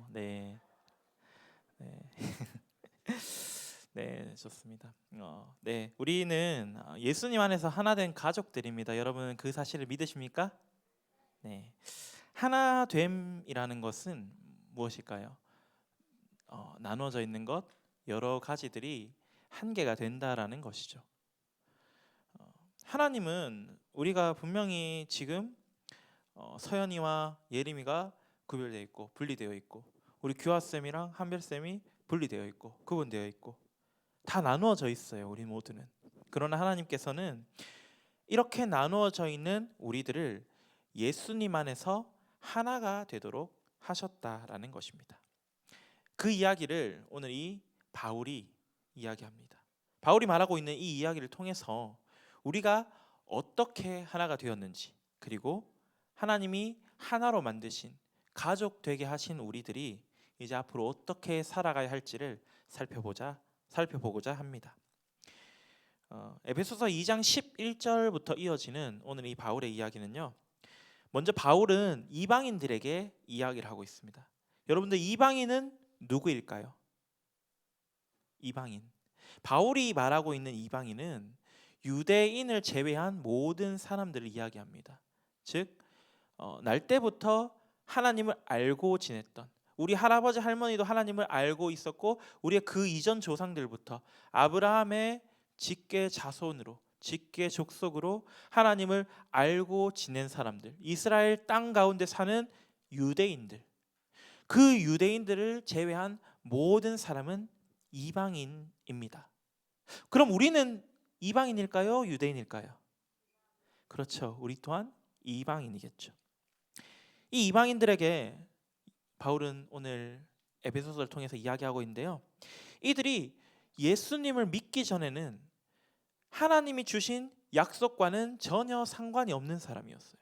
네. 네. 네, 좋습니다. 네, 우리는 예수님 안에서 하나 된 가족들입니다. 여러분 그 사실을 믿으십니까? 네. 하나됨이라는 것은 무엇일까요? 나누어져 있는 것, 여러 가지들이 한계가 된다라는 것이죠. 하나님은 우리가 분명히 지금 서연이와 예림이가 구별되어 있고 분리되어 있고, 우리 규하쌤이랑 한별쌤이 분리되어 있고 구분되어 있고 다 나누어져 있어요. 우리 모두는. 그러나 하나님께서는 이렇게 나누어져 있는 우리들을 예수님 안에서 하나가 되도록 하셨다라는 것입니다. 그 이야기를 오늘 이 바울이 이야기합니다. 바울이 말하고 있는 이 이야기를 통해서 우리가 어떻게 하나가 되었는지, 그리고 하나님이 하나로 만드신 가족 되게 하신 우리들이 이제 앞으로 어떻게 살아가야 할지를 살펴보고자 합니다. 에베소서 2장 11절부터 이어지는 오늘 이 바울의 이야기는요, 먼저 바울은 이방인들에게 이야기를 하고 있습니다. 여러분들, 이방인은 누구일까요? 이방인. 바울이 말하고 있는 이방인은 유대인을 제외한 모든 사람들을 이야기합니다. 즉 날 때부터 하나님을 알고 지냈던, 우리 할아버지 할머니도 하나님을 알고 있었고, 우리의 그 이전 조상들부터 아브라함의 직계 자손으로, 직계 족속으로 하나님을 알고 지낸 사람들, 이스라엘 땅 가운데 사는 유대인들, 그 유대인들을 제외한 모든 사람은 이방인입니다. 그럼 우리는 이방인일까요? 유대인일까요? 그렇죠. 우리 또한 이방인이겠죠. 이 이방인들에게 바울은 오늘 에베소서를 통해서 이야기하고 있는데요, 이들이 예수님을 믿기 전에는 하나님이 주신 약속과는 전혀 상관이 없는 사람이었어요.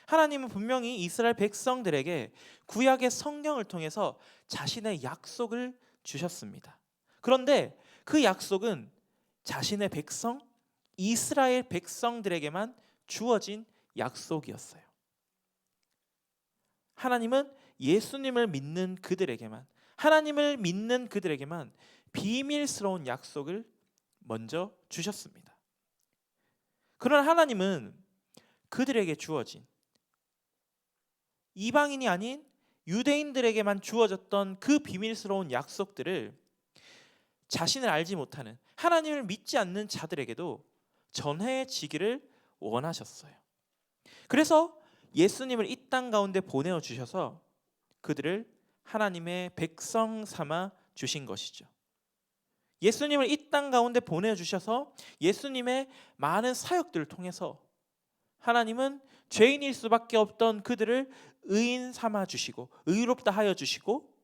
하나님은 분명히 이스라엘 백성들에게 구약의 성경을 통해서 자신의 약속을 주셨습니다. 그런데 그 약속은 자신의 백성, 이스라엘 백성들에게만 주어진 약속이었어요. 하나님은 예수님을 믿는 그들에게만, 하나님을 믿는 그들에게만 비밀스러운 약속을 먼저 주셨습니다. 그러나 하나님은 그들에게 주어진, 이방인이 아닌 유대인들에게만 주어졌던 그 비밀스러운 약속들을 자신을 알지 못하는, 하나님을 믿지 않는 자들에게도 전해지기를 원하셨어요. 그래서 예수님을 이 땅 가운데 보내어 주셔서 그들을 하나님의 백성 삼아 주신 것이죠. 예수님을 이 땅 가운데 보내어 주셔서 예수님의 많은 사역들을 통해서 하나님은 죄인일 수밖에 없던 그들을 의인 삼아 주시고, 의롭다 하여 주시고,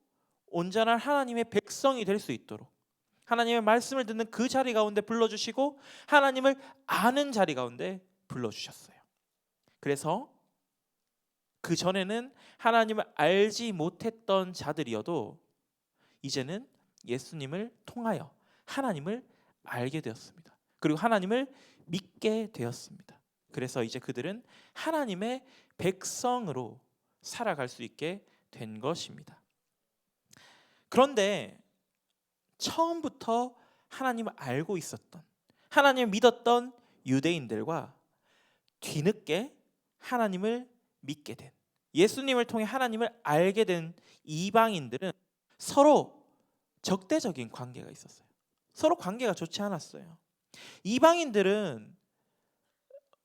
온전한 하나님의 백성이 될 수 있도록 하나님의 말씀을 듣는 그 자리 가운데 불러주시고, 하나님을 아는 자리 가운데 불러주셨어요. 그래서 그 전에는 하나님을 알지 못했던 자들이어도 이제는 예수님을 통하여 하나님을 알게 되었습니다. 그리고 하나님을 믿게 되었습니다. 그래서 이제 그들은 하나님의 백성으로 살아갈 수 있게 된 것입니다. 그런데 처음부터 하나님을 알고 있었던, 하나님을 믿었던 유대인들과 뒤늦게 하나님을 믿게 된, 예수님을 통해 하나님을 알게 된 이방인들은 서로 적대적인 관계가 있었어요. 서로 관계가 좋지 않았어요. 이방인들은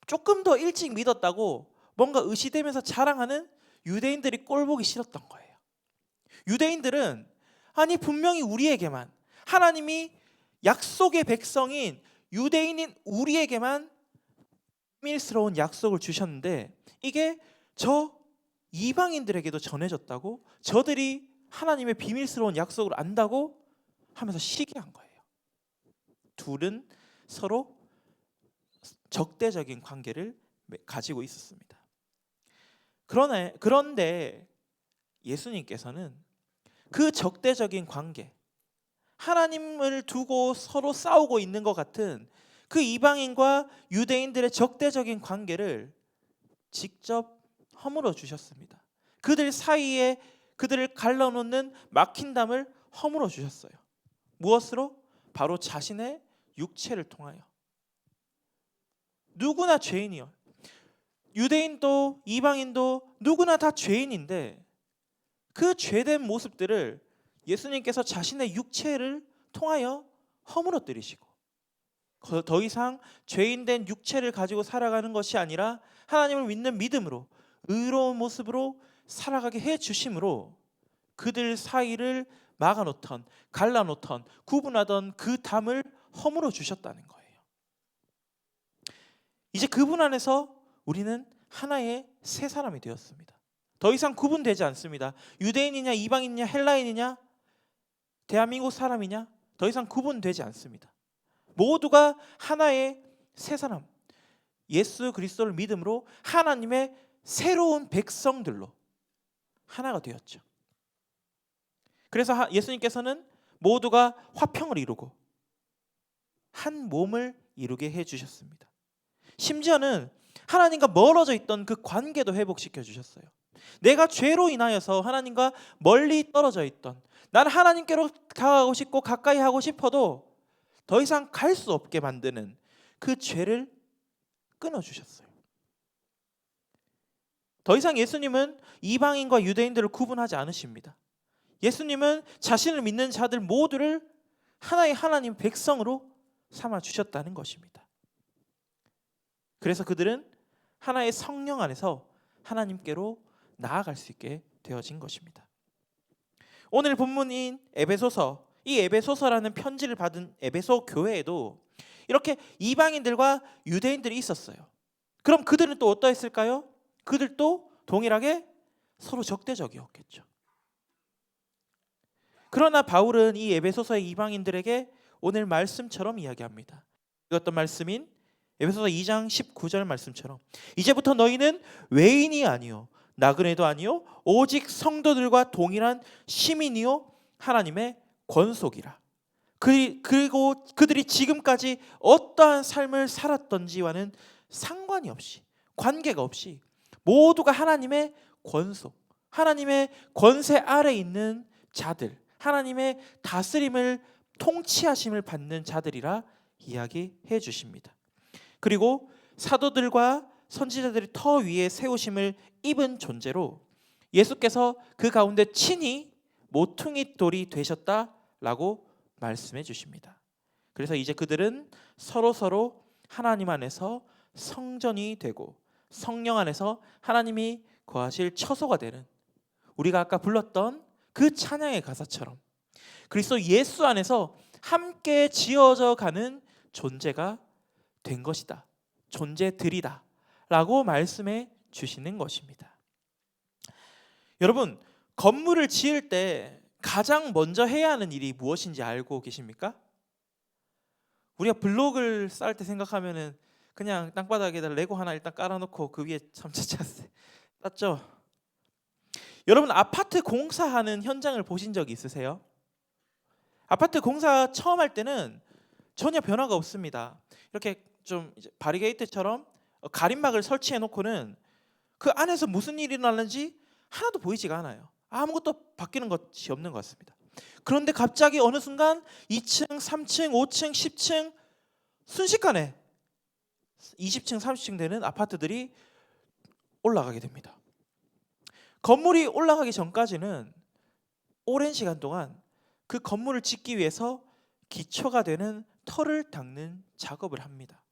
조금 더 일찍 믿었다고 뭔가 의시되면서 자랑하는 유대인들이 꼴보기 싫었던 거예요. 유대인들은 아니 분명히 우리에게만, 하나님이 약속의 백성인 유대인인 우리에게만 비밀스러운 약속을 주셨는데 이게 저 이방인들에게도 전해졌다고, 저들이 하나님의 비밀스러운 약속을 안다고 하면서 시기한 거예요. 둘은 서로 적대적인 관계를 가지고 있었습니다. 그런데 예수님께서는 그 적대적인 관계, 하나님을 두고 서로 싸우고 있는 것 같은 그 이방인과 유대인들의 적대적인 관계를 직접 허물어 주셨습니다. 그들 사이에 그들을 갈라놓는 막힌 담을 허물어 주셨어요. 무엇으로? 바로 자신의 육체를 통하여. 누구나 죄인이요. 유대인도 이방인도 누구나 다 죄인인데 그 죄된 모습들을 예수님께서 자신의 육체를 통하여 허물어뜨리시고 더 이상 죄인된 육체를 가지고 살아가는 것이 아니라 하나님을 믿는 믿음으로 의로운 모습으로 살아가게 해주심으로 그들 사이를 막아놓던 갈라놓던 구분하던 그 담을 허물어 주셨다는 거예요. 이제 그분 안에서 우리는 하나의 새 사람이 되었습니다. 더 이상 구분되지 않습니다. 유대인이냐 이방인이냐 헬라인이냐 대한민국 사람이냐 더 이상 구분되지 않습니다. 모두가 하나의 새 사람, 예수 그리스도를 믿음으로 하나님의 새로운 백성들로 하나가 되었죠. 그래서 예수님께서는 모두가 화평을 이루고 한 몸을 이루게 해주셨습니다. 심지어는 하나님과 멀어져 있던 그 관계도 회복시켜 주셨어요. 내가 죄로 인하여서 하나님과 멀리 떨어져 있던, 나는 하나님께로 다가가고 싶고 가까이 하고 싶어도 더 이상 갈 수 없게 만드는 그 죄를 끊어주셨어요. 더 이상 예수님은 이방인과 유대인들을 구분하지 않으십니다. 예수님은 자신을 믿는 자들 모두를 하나의 하나님 백성으로 삼아 주셨다는 것입니다. 그래서 그들은 하나의 성령 안에서 하나님께로 나아갈 수 있게 되어진 것입니다. 오늘 본문인 에베소서, 이 에베소서라는 편지를 받은 에베소 교회에도 이렇게 이방인들과 유대인들이 있었어요. 그럼 그들은 또 어떠했을까요? 그들도 동일하게 서로 적대적이었겠죠. 그러나 바울은 이 에베소서의 이방인들에게 오늘 말씀처럼 이야기합니다. 어떤 말씀인 에베소서 2장 19절 말씀처럼 이제부터 너희는 외인이 아니요 나그네도 아니요 오직 성도들과 동일한 시민이요 하나님의 권속이라. 그리고 그들이 지금까지 어떠한 삶을 살았던지와는 상관이 없이, 관계가 없이 모두가 하나님의 권속, 하나님의 권세 아래 있는 자들, 하나님의 다스림을 통치하심을 받는 자들이라 이야기해 주십니다. 그리고 사도들과 선지자들이 터 위에 세우심을 입은 존재로 예수께서 그 가운데 친히 모퉁이 돌이 되셨다라고 말씀해 주십니다. 그래서 이제 그들은 서로 하나님 안에서 성전이 되고 성령 안에서 하나님이 거하실 처소가 되는, 우리가 아까 불렀던 그 찬양의 가사처럼 그리스도 예수 안에서 함께 지어져 가는 존재가 된 것이다, 존재들이다 라고 말씀해 주시는 것입니다. 여러분, 건물을 지을 때 가장 먼저 해야 하는 일이 무엇인지 알고 계십니까? 우리가 블록을 쌓을 때 생각하면은 그냥 땅바닥에다 레고 하나 일단 깔아놓고 그 위에 참치차스 땄죠. 여러분, 아파트 공사하는 현장을 보신 적이 있으세요? 아파트 공사 처음 할 때는 전혀 변화가 없습니다. 이렇게 좀 이제 바리게이트처럼 가림막을 설치해 놓고는 그 안에서 무슨 일이 일어나는지 하나도 보이지가 않아요. 아무것도 바뀌는 것이 없는 것 같습니다. 그런데 갑자기 어느 순간 2층, 3층, 5층, 10층 순식간에 20층, 30층 되는 아파트들이 올라가게 됩니다. 건물이 올라가기 전까지는 오랜 시간 동안 그 건물을 짓기 위해서 기초가 되는 터를 닦는 작업을 합니다.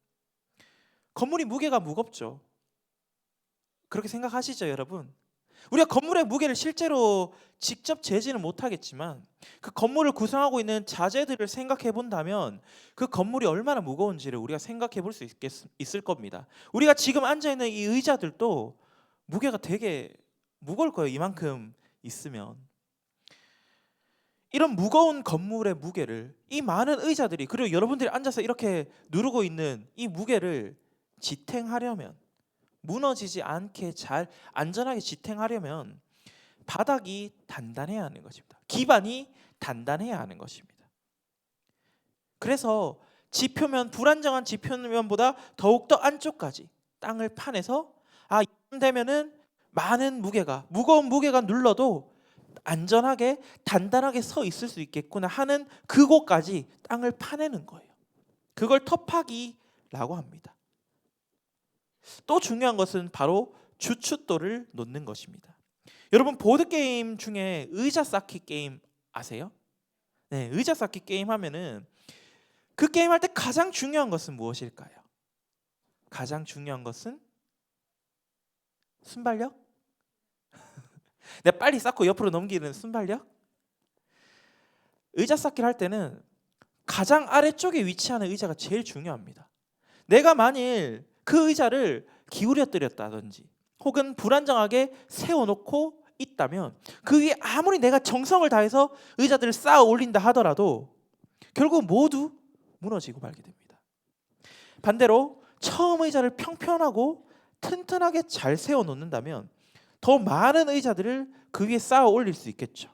건물이 무게가 무겁죠. 그렇게 생각하시죠, 여러분? 우리가 건물의 무게를 실제로 직접 재지는 못하겠지만 그 건물을 구성하고 있는 자재들을 생각해 본다면 그 건물이 얼마나 무거운지를 우리가 생각해 볼 수 있을 겁니다. 우리가 지금 앉아있는 이 의자들도 무게가 되게 무거울 거예요. 이만큼 있으면. 이런 무거운 건물의 무게를 이 많은 의자들이, 그리고 여러분들이 앉아서 이렇게 누르고 있는 이 무게를 지탱하려면, 무너지지 않게 잘 안전하게 지탱하려면 바닥이 단단해야 하는 것입니다. 기반이 단단해야 하는 것입니다. 그래서 지표면, 불안정한 지표면보다 더욱더 안쪽까지 땅을 파내서 이쯤 되면은 많은 무게가, 무거운 무게가 눌러도 안전하게 단단하게 서 있을 수 있겠구나 하는 그곳까지 땅을 파내는 거예요. 그걸 터파기라고 합니다. 또 중요한 것은 바로 주춧돌을 놓는 것입니다. 여러분 보드게임 중에 의자 쌓기 게임 아세요? 네, 의자 쌓기 게임 하면은 그 게임 할 때 가장 중요한 것은 무엇일까요? 가장 중요한 것은 순발력? 내가 빨리 쌓고 옆으로 넘기는 순발력? 의자 쌓기를 할 때는 가장 아래쪽에 위치하는 의자가 제일 중요합니다. 내가 만일 그 의자를 기울여뜨렸다든지 혹은 불안정하게 세워놓고 있다면 그 위에 아무리 내가 정성을 다해서 의자들을 쌓아 올린다 하더라도 결국 모두 무너지고 말게 됩니다. 반대로 처음 의자를 평평하고 튼튼하게 잘 세워놓는다면 더 많은 의자들을 그 위에 쌓아 올릴 수 있겠죠.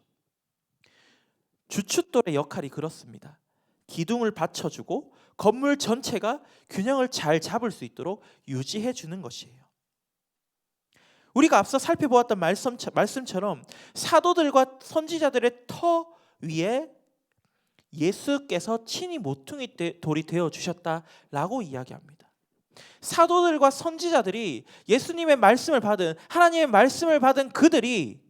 주춧돌의 역할이 그렇습니다. 기둥을 받쳐주고 건물 전체가 균형을 잘 잡을 수 있도록 유지해 주는 것이에요. 우리가 앞서 살펴보았던 말씀처럼 사도들과 선지자들의 터 위에 예수께서 친히 모퉁이 돌이 되어 주셨다라고 이야기합니다. 사도들과 선지자들이 예수님의 말씀을 받은, 하나님의 말씀을 받은 그들이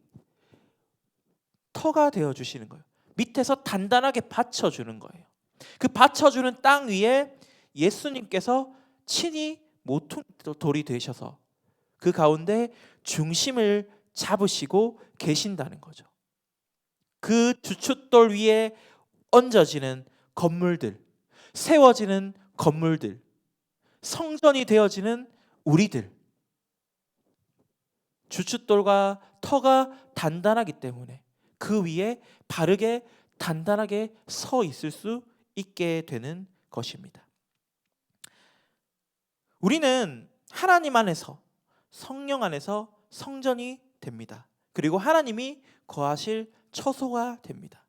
터가 되어 주시는 거예요. 밑에서 단단하게 받쳐주는 거예요. 그 받쳐주는 땅 위에 예수님께서 친히 모퉁이 돌이 되셔서 그 가운데 중심을 잡으시고 계신다는 거죠. 그 주춧돌 위에 얹어지는 건물들, 세워지는 건물들, 성전이 되어지는 우리들, 주춧돌과 터가 단단하기 때문에 그 위에 바르게 단단하게 서 있을 수 있게 되는 것입니다. 우리는 하나님 안에서, 성령 안에서 성전이 됩니다. 그리고 하나님이 거하실 처소가 됩니다.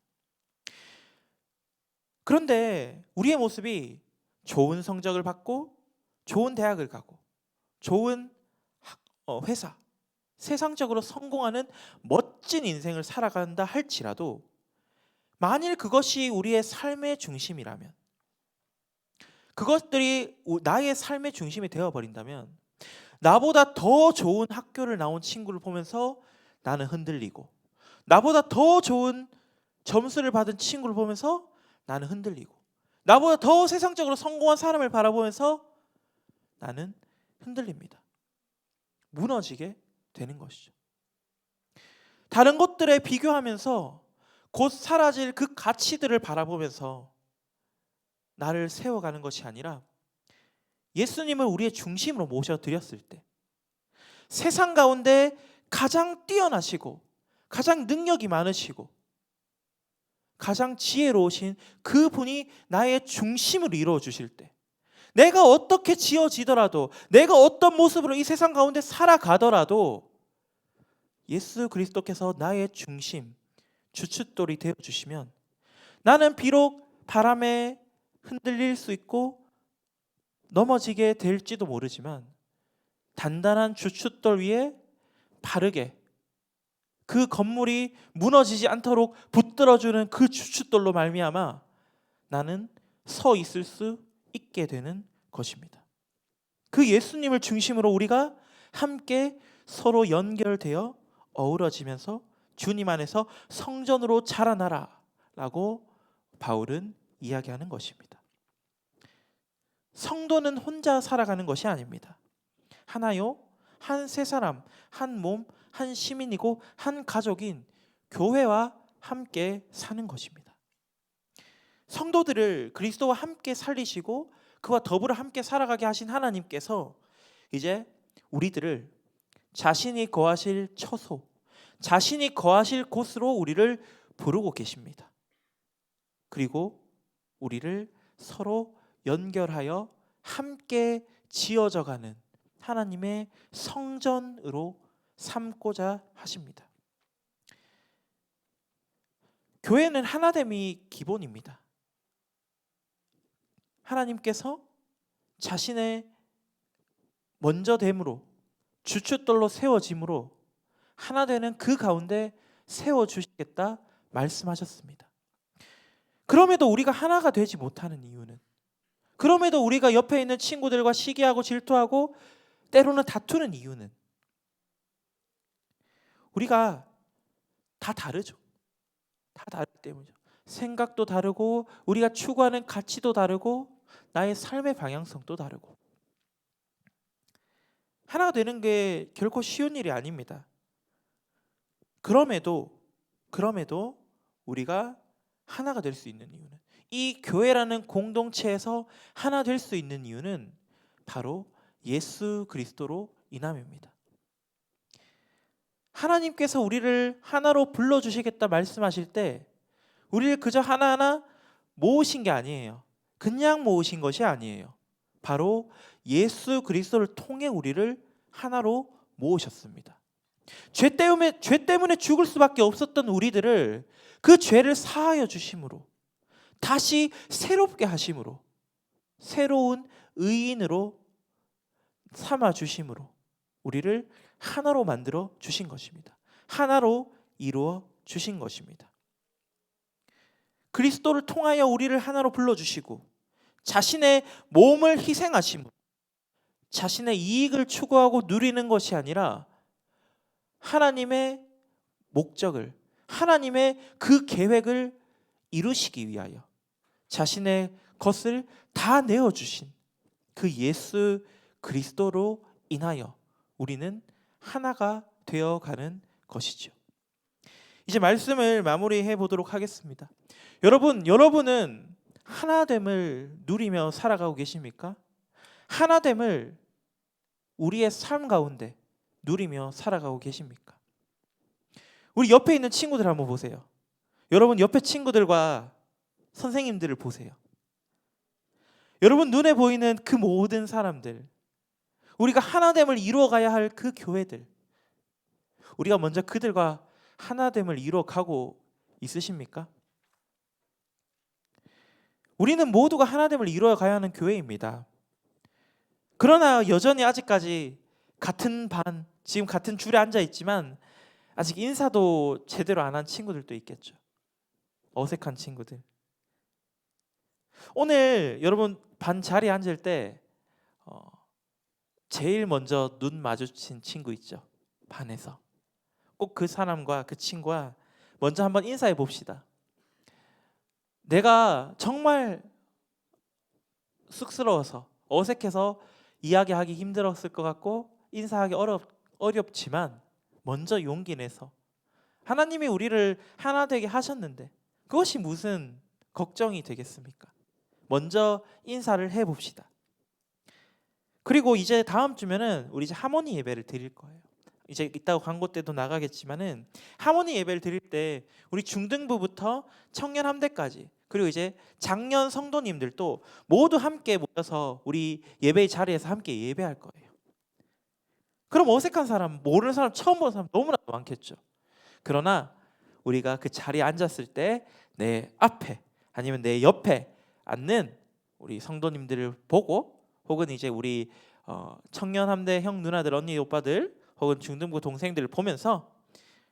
그런데 우리의 모습이 좋은 성적을 받고 좋은 대학을 가고 좋은 회사, 세상적으로 성공하는 멋진 인생을 살아간다 할지라도 만일 그것이 우리의 삶의 중심이라면, 그것들이 나의 삶의 중심이 되어버린다면 나보다 더 좋은 학교를 나온 친구를 보면서 나는 흔들리고, 나보다 더 좋은 점수를 받은 친구를 보면서 나는 흔들리고, 나보다 더 세상적으로 성공한 사람을 바라보면서 나는 흔들립니다. 무너지게 되는 것이죠. 다른 것들에 비교하면서 곧 사라질 그 가치들을 바라보면서 나를 세워가는 것이 아니라 예수님을 우리의 중심으로 모셔드렸을 때 세상 가운데 가장 뛰어나시고 가장 능력이 많으시고 가장 지혜로우신 그분이 나의 중심을 이루어 주실 때, 내가 어떻게 지어지더라도, 내가 어떤 모습으로 이 세상 가운데 살아가더라도 예수 그리스도께서 나의 중심, 주춧돌이 되어 주시면 나는 비록 바람에 흔들릴 수 있고 넘어지게 될지도 모르지만 단단한 주춧돌 위에 바르게 그 건물이 무너지지 않도록 붙들어주는 그 주춧돌로 말미암아 나는 서 있을 수 있게 되는 것입니다. 그 예수님을 중심으로 우리가 함께 서로 연결되어 어우러지면서 주님 안에서 성전으로 자라나라라고 바울은 이야기하는 것입니다. 성도는 혼자 살아가는 것이 아닙니다. 하나요, 한 세 사람, 한 몸, 한 시민이고 한 가족인 교회와 함께 사는 것입니다. 성도들을 그리스도와 함께 살리시고 그와 더불어 함께 살아가게 하신 하나님께서 이제 우리들을 자신이 거하실 처소, 자신이 거하실 곳으로 우리를 부르고 계십니다. 그리고 우리를 서로 연결하여 함께 지어져가는 하나님의 성전으로 삼고자 하십니다. 교회는 하나됨이 기본입니다. 하나님께서 자신의 먼저됨으로 주춧돌로 세워짐으로 하나 되는 그 가운데 세워주시겠다 말씀하셨습니다. 그럼에도 우리가 하나가 되지 못하는 이유는, 그럼에도 우리가 옆에 있는 친구들과 시기하고 질투하고 때로는 다투는 이유는, 우리가 다 다르죠. 다 다르기 때문이죠. 생각도 다르고, 우리가 추구하는 가치도 다르고, 나의 삶의 방향성도 다르고. 하나가 되는 게 결코 쉬운 일이 아닙니다. 그럼에도 우리가 하나가 될 수 있는 이유는, 이 교회라는 공동체에서 하나 될 수 있는 이유는 바로 예수 그리스도로 인함입니다. 하나님께서 우리를 하나로 불러주시겠다 말씀하실 때 우리를 그저 하나하나 모으신 게 아니에요. 그냥 모으신 것이 아니에요. 바로 예수 그리스도를 통해 우리를 하나로 모으셨습니다. 죄 때문에 죽을 수밖에 없었던 우리들을 그 죄를 사하여 주심으로, 다시 새롭게 하심으로, 새로운 의인으로 삼아 주심으로 우리를 하나로 만들어 주신 것입니다. 하나로 이루어 주신 것입니다. 그리스도를 통하여 우리를 하나로 불러주시고 자신의 몸을 희생하심으로, 자신의 이익을 추구하고 누리는 것이 아니라 하나님의 목적을, 하나님의 그 계획을 이루시기 위하여 자신의 것을 다 내어주신 그 예수 그리스도로 인하여 우리는 하나가 되어가는 것이죠. 이제 말씀을 마무리해 보도록 하겠습니다. 여러분은 하나됨을 누리며 살아가고 계십니까? 하나됨을 우리의 삶 가운데 누리며 살아가고 계십니까? 우리 옆에 있는 친구들 한번 보세요. 여러분 옆에 친구들과 선생님들을 보세요. 여러분 눈에 보이는 그 모든 사람들, 우리가 하나됨을 이루어가야 할 그 교회들, 우리가 먼저 그들과 하나됨을 이루어가고 있으십니까? 우리는 모두가 하나됨을 이루어가야 하는 교회입니다. 그러나 여전히 아직까지 같은 반, 지금 같은 줄에 앉아 있지만 아직 인사도 제대로 안 한 친구들도 있겠죠. 어색한 친구들. 오늘 여러분 반 자리에 앉을 때 제일 먼저 눈 마주친 친구 있죠. 반에서. 꼭 그 사람과 그 친구와 먼저 한번 인사해 봅시다. 내가 정말 쑥스러워서, 어색해서 이야기하기 힘들었을 것 같고 인사하기 어렵지만 먼저 용기 내서, 하나님이 우리를 하나 되게 하셨는데 그것이 무슨 걱정이 되겠습니까? 먼저 인사를 해봅시다. 그리고 이제 다음 주면은 우리 이제 하모니 예배를 드릴 거예요. 이제 이따가 광고 때도 나가겠지만은 하모니 예배를 드릴 때 우리 중등부부터 청년 함대까지, 그리고 이제 장년 성도님들도 모두 함께 모여서 우리 예배의 자리에서 함께 예배할 거예요. 그럼 어색한 사람, 모르는 사람, 처음 보는 사람 너무나 많겠죠. 그러나 우리가 그 자리에 앉았을 때 내 앞에 아니면 내 옆에 앉는 우리 성도님들을 보고, 혹은 이제 우리 청년 함대 형 누나들, 언니 오빠들, 혹은 중등부 동생들을 보면서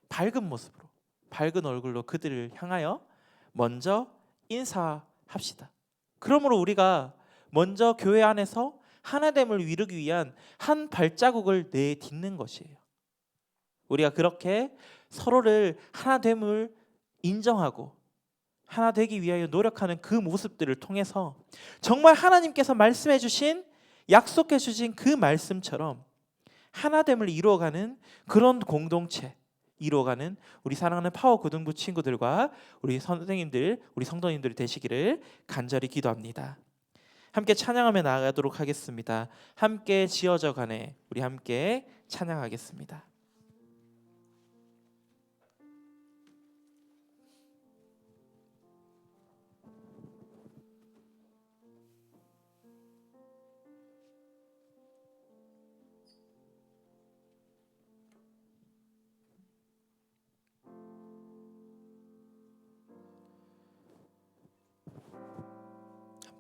밝은 모습으로, 밝은 얼굴로 그들을 향하여 먼저 인사합시다. 그러므로 우리가 먼저 교회 안에서 하나됨을 이루기 위한 한 발자국을 내딛는 것이에요. 우리가 그렇게 서로를 하나됨을 인정하고 하나 되기 위하여 노력하는 그 모습들을 통해서 정말 하나님께서 말씀해 주신, 약속해 주신 그 말씀처럼 하나됨을 이루어가는 그런 공동체, 이루어가는 우리 사랑하는 파워 고등부 친구들과 우리 선생님들, 우리 성도님들이 되시기를 간절히 기도합니다. 함께 찬양하며 나아가도록 하겠습니다. 함께 지어져 가네, 우리 함께 찬양하겠습니다.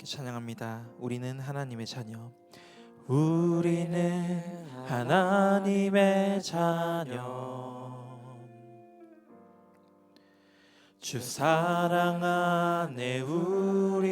찬양합니다. 우리는 하나님의 자녀. 우리는 하나님의 자녀. 주 사랑 안에 우리